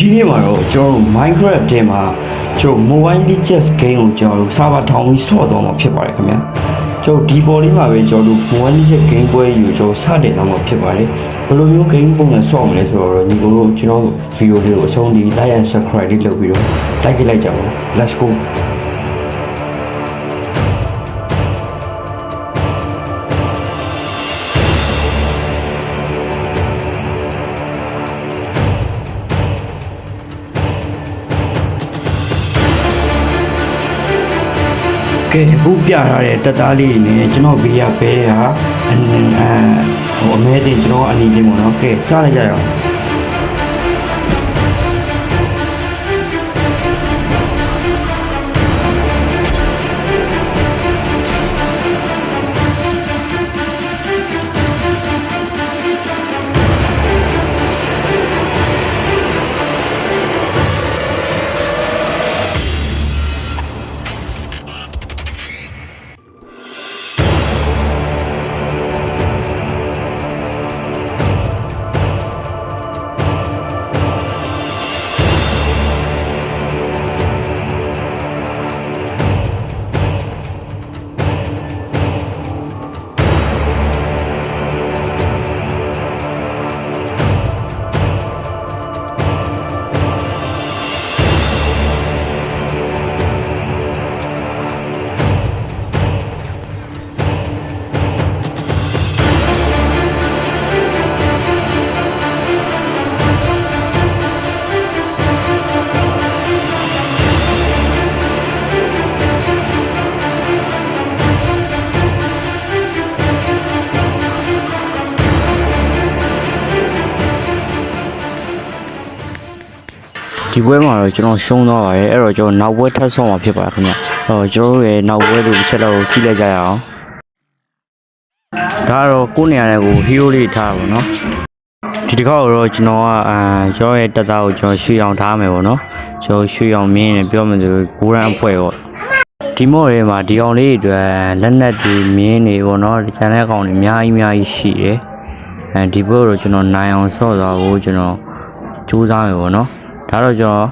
ဒီနေ့မှာတော့ကျွန်တော်တို့ Minecraft ထဲမှာကျွန်တော် Mobile Legends game ကိုကျွန်တော်တို့ server ထောင်ပြီးဆော့သွားမှာဖြစ်ပါတယ်ခင်ဗျာကျွန်တော်ဒီပေါ်လေးမှာပဲကျွန်တော်တို့ Mobile Legends game ပွဲယူကျွန်တော်စတင်သွားမှာဖြစ်ပါတယ်ဘယ်လိုမျိုး game ပုံစံဆော့မလဲဆိုတော့ညီကိုတို့ကျွန်တော် video လေးကိုအဆုံးထိ like and subscribe လေးလုပ်ပြီးတော့ like လိုက်ကြပါဦး let's goကဲအခုပြထားတဲ့တက်သားလေးနဲ့ကျွန်တော်ဘေးရပဲဟာအမဲတင်ကျွန်တော်အနီးချင်းပေါ့နော်ကဲစလိုက်ကြရအောင်ဒီပွဲမှာတော့ကျွန်တော်ရှုံးသွားပါတယ်အဲ့တော့ကျွန်တော်နောက်ပွဲထပ်ဆော့မှာဖြစ်ပါတယ်ခင်ဗျအဲ့တော့ကျွန်တော်ရဲ့နောက်ပွဲလေးတစ်ချက်တော့ကြည့်လိုက်ကြရအောင်ဒါကတော့ကိုယ်နေရာနဲ့ကို hero လေးထားပါဘောနော်ဒီတစ်ခါတော့ကျွန်တော်ကကျွန်တော်ရဲ့တက်သားကိုကျွန်တော်ရွှေအောင်ထားမယ်ပေါ့နော်ကျွန်တော်ရွှေအောင်မင်းနဲ့ပြောမယ်ဆိုဂိုးရန်အဖွဲ့ပေါ့ဒီမော့ထဲမှာဒီကောင်လေးအတွက်လက်နက်တွေမင်းတွေပေါ့နော်ဒီ channel ကောင်တွေအများကြီးရှိတယ်ဒီပွဲတော့ကျွန်တော်နိုင်အောင်ဆော့သွားဖို့ကျွန်တော်ကြိုးစားမယ်ပေါ့နော်ဒါတော့ကျွန်တော်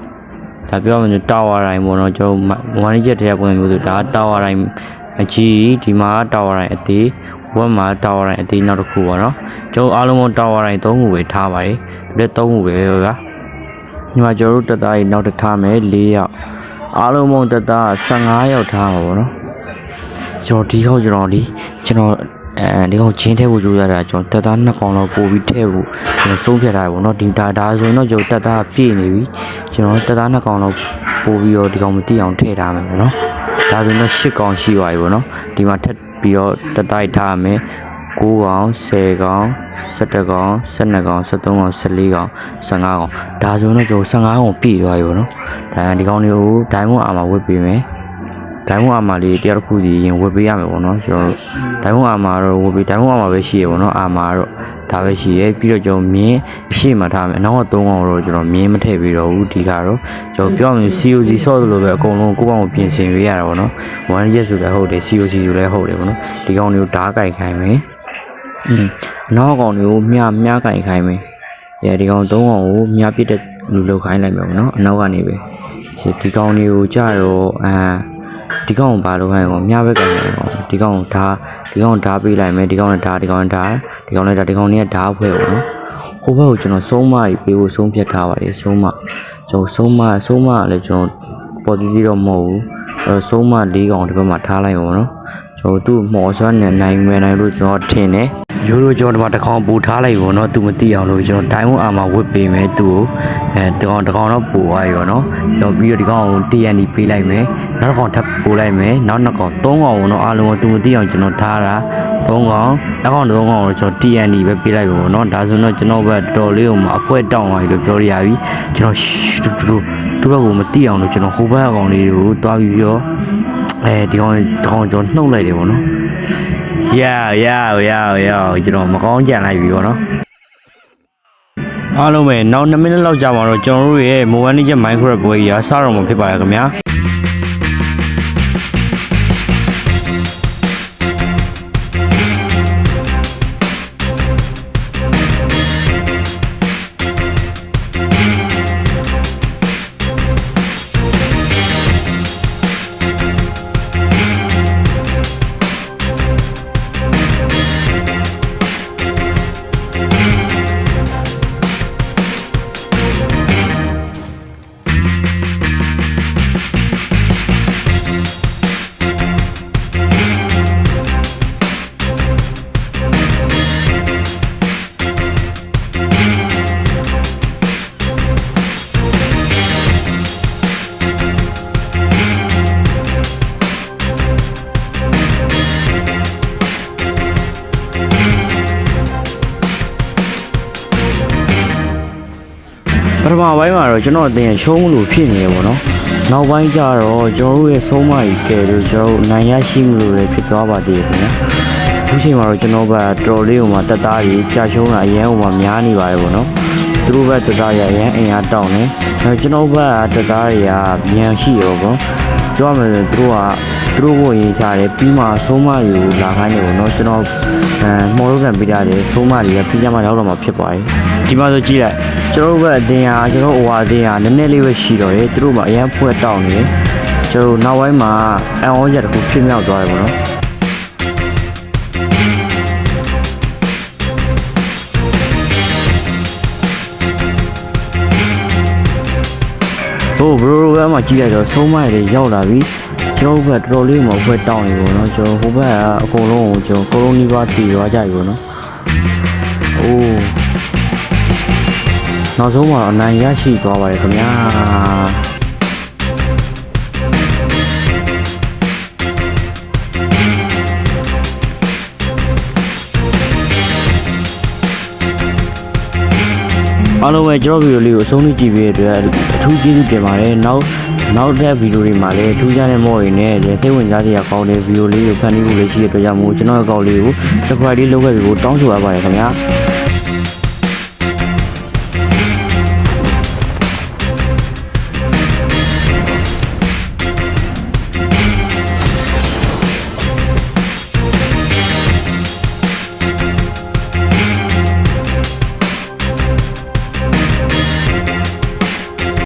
ဒါပြောမှတာဝါတိုင်းပေါ့နော်ကျွန်တော်1ရက်တည်းပုံစံမျိုးဆိုဒါတာဝါတိုင်းအကြီးဒီမှာတာဝါတိုင်းအသေးဝက်မှာတာဝါတိုင်းအသေးနောက်တစ်ခုပေါ့နော်ကျွန်တော်အားလုံးပေါင်းတာဝါတိုင်း3ခုပဲထားပါတယ်ဒီ3ခုပဲဗျာဒီမှာကျွန်တော်တို့တက်သားကြီးနောက်တစ်ထားမယ်4ယောက်အားလုံးပေါင်းတက်သား15ယောက်ထားပါပေါ့နော်ကျွန်တော်ဒီခေါက်ကျွန်တော်ဒီကောင်ချင်းထဲဖို့ကြိုးစားတာကျွန်တော်တက်သား2ကောင်လောက်ပို့ပြီးထည့်ဖို့ကျွန်တော်ဆုံးဖြတ်ထားတယ်ပေါ့နော်ဒီဒါဆိုရင်တော့ကျွန်တော်တက်သားပြည့်နေပြီကျွန်တော်တက်သား2ကောင်လောက်ပို့ပြီးတော့ဒီကောင်မတိအောင်ထည့်ထားမယ်ပေါ့နော်ဒါဆိုရင်တော့10ကောင်ရှိသွားပြီပေါ့နော်ဒီမှာထပ်ပြီးတော့တက်သားထားမယ်9ကောင်10ကောင်17ကောင်12ကောင်13ကောင်14ကောင်15ကောင်ဒါဆိုရင်တော့ကျွန်တော်15ကောင်ပြည့်သွားပြီပေါ့နော်ဒါဒီကောင်တွေကိုဒိုင်းမွန်အာမှာဝတ်ပေးမယ်ဒိုင်းမွန်အာမာလေးတရားတစ်ခုစီရင်ဝယ်ပေးရမယ်ပေါ့နော်ကျွန်တော်ဒိုင်းမွန်အာမာတော့ဝယ်ပေးဒိုင်းမွန်အာမာပဲရှိရပေါ့နော်အာမာတော့ဒါပဲရှိရပြီးတော့ကျွန်တော်မြင်းအရှိမှထားမယ်အနောက်က3ကောင်တော့ကျွန်တော်မြင်းမထည့်ပြီးတော့ဘူးဒီကတော့ကျွန်တော်ပြောရမယ် COC ဆော့သလိုပဲအကုန်လုံးကိုယ့်ဘောင်ကိုပြင်ဆင်ပေးရတာပေါ့နော်1ရက်ဆိုလည်းဟုတ်တယ် COC ဆိုလည်းဟုတ်တယ်ပေါ့နော်ဒီကောင်တွေကိုဓာတ်ကြိုက်ခိုင်းမယ်အနောက်ကောင်တွေကိုမြားကြိုက်ခိုင်းမယ်ဒီကောင်3ကောင်ကိုမြားပြစ်တဲ့လူလောက်ခိုင်းလိုက်မယ်ပေါ့နော်အနောက်ကနေပဲဒီကောင်တွေကိုကြတော့ဒီကောင်ဘာလို့ခိုင်းအောင်မြားဘက်ကဒီကောင်ဓာတ်ပေးလိုက်မယ်ဒီကောင်နဲ့ဓာတ်ဒီကောင်နဲ့ဓာတ်ဒီကောင်နဲ့ဓာတ်ဒီကောင်နဲ့ဓာတ်ဖွဲ့ပေါ့နော်ဟိုဘက်ကိုကျွန်တော်ဆုံးမကြီးပေးဖို့ဆုံးဖြတ်ထားပါတယ်ဆုံးမကျွန်တော်ဆုံးမလည်းကျွန်တော်ပေါ်တီးသေးတော့မဟုတ်ဘူးဆုံးမ4ကောင်ဒီဘက်မှာထားလိုက်ပါပေါ့နော်ကျွန်တော်သူ့မော်ဆွမ်းနဲ့နိုင်လို့ကျွန်တော်ထင်တယ်ရိုးကျွန်တော်ဒီမှာတစ်ကောင်ပူထားလိုက်ပေါ့နော်သူမသိအောင်လို့ကျွန်တော်ဒိုင်းမွန်အာမှာဝတ်ပေးမယ်သူ့ကိုတစ်ကောင်တော့ပူသွားပြီပေါ့နော်ကျွန်တော်ပြီးတော့ဒီကောင်ကို TNT ပေးလိုက်မယ်နောက်တစ်ကောင်ထပ်ပူလိုက်မယ်နောက်2ကောင်3ကောင်ပေါ့နော်အားလုံးကသူမသိအောင်ကျွန်တော်ထားတာ3ကောင်နောက်ကောင်3ကောင်ကိုကျွန်တော် TNT ပဲပေးလိုက်ပါပေါ့နော်ဒါဆိုတော့ကျွန်တော်ဘက်တော်လေးကိုမှအဖွဲတောင်းသွားပြီလို့ပြောရပြီကျွန်တော်သူ့ဘက်ကိုမသိအောင်လို့ကျွန်တော်ဟိုဘက်အကောင်လေးကိုတွားပြီးပြောဒီကောင်ကျွန်တော်နှုတ်လိုက်တယ်ပေါ့နော်ကျွန်တော်မကောင်းကြံလိုက်ပြီပေါ့နော်အားလုံးပဲနောက်2မိနစ်လောက်ကြာမှာတော့ကျွန်တော်တို့ရဲ့ Mobile Legends Minecraft ပွဲကြီးစတော့မှာဖြစ်ပါရဲ့ခင်ဗျာ မာပိုင်းမှာတော့ကျွန်တော်အတင်ရှုံးလို့ဖြစ်နေရပေါ့နော်နောက်ပိုင်းကျတော့ကျွန်တော်တို့ရဲ့ဆုံးမကြီးကဲလို့ကျွန်တော်နိုင်ရရှိမှုလို့လည်းဖြစ်သွားပါသေးတယ်ခင်ဗျာအခုချိန်မှာတော့ကျွန်တော်ကတော်တော်လေးဟိုမှာတက်သားကြီးကြာရှုံးတာအရင်ဟိုမှာများနေပါတယ်ပေါ့နော်သူတို့ဘက်တက်သားရအရင်အင်အားတောင်းနေနောက်ကျွန်တော်ဘက်ကတက်သားတွေကမြန်ရှိရောပေါ့ပြောရမယ်ဆိုသူတို့ကိုရေးချတယ်ပြီးမှဆုံးမကြီးကိုလာခိုင်းတယ်ပေါ့နော်ကျွန်တော်မော်လို့ကန်ပေးရတယ်ဆုံးမကြီးကပြီးကြမှာရောက်တော့မှဖြစ်သွားတယ်ဒီမှာဆိုကြည့်လိုက်ကျွန်တော်တို့ကအတင်းဟာကျွန်တော်ဟိုဟာအတင်းဟာနည်းနည်းလေးပဲရှိတော့တယ်သူတို့မှအရင်ဖွဲ့တောင်းနေတယ်ကျွန်တော်နောက်ပိုင်းမှာအန်အောရက်တစ်ခုဖြစ်မြောက်သွားတယ်ပေါ့နော်ဘရိုဘက်မှာကြည့်လိုက်တော့ဆုံးမရည်ရောက်လာပြီကျွန်တော်ဘက်တော်တော်လေးမှဖွဲ့တောင်းနေပေါ့နော်ကျွန်တော်ဟိုဘက်ကအကုန်လုံးကိုကျွန်တော်ကိုလိုနီးပါးတည်သွားကြပြီပေါ့နော်အိုးနောက်ဆုံးမှာအနိုင်ရရှိသွားပါတယ်ခင်ဗျာအားလုံးပဲကျွန်တော်ဗီဒီယိုလေးကိုအဆုံးထိကြည့်ပေးတဲ့အတွက်အထူးကျေးဇူးတင်ပါတယ်နောက်တဲ့ဗီဒီယိုတွေမှာလည်းထူးခြားတဲ့မော်တွေနဲ့စိတ်ဝင်စားစရာကောင်းတဲ့ဗီဒီယိုလေးကိုဖန်တီးဖို့လေးရှိတဲ့အတွက်ကြောင့်မို့ကျွန်တော်ရဲ့အကောင့်လေးကို subscribe လေးလုပ်ခဲ့ပြီးတော့တောင်းဆိုရပါတယ်ခင်ဗျာ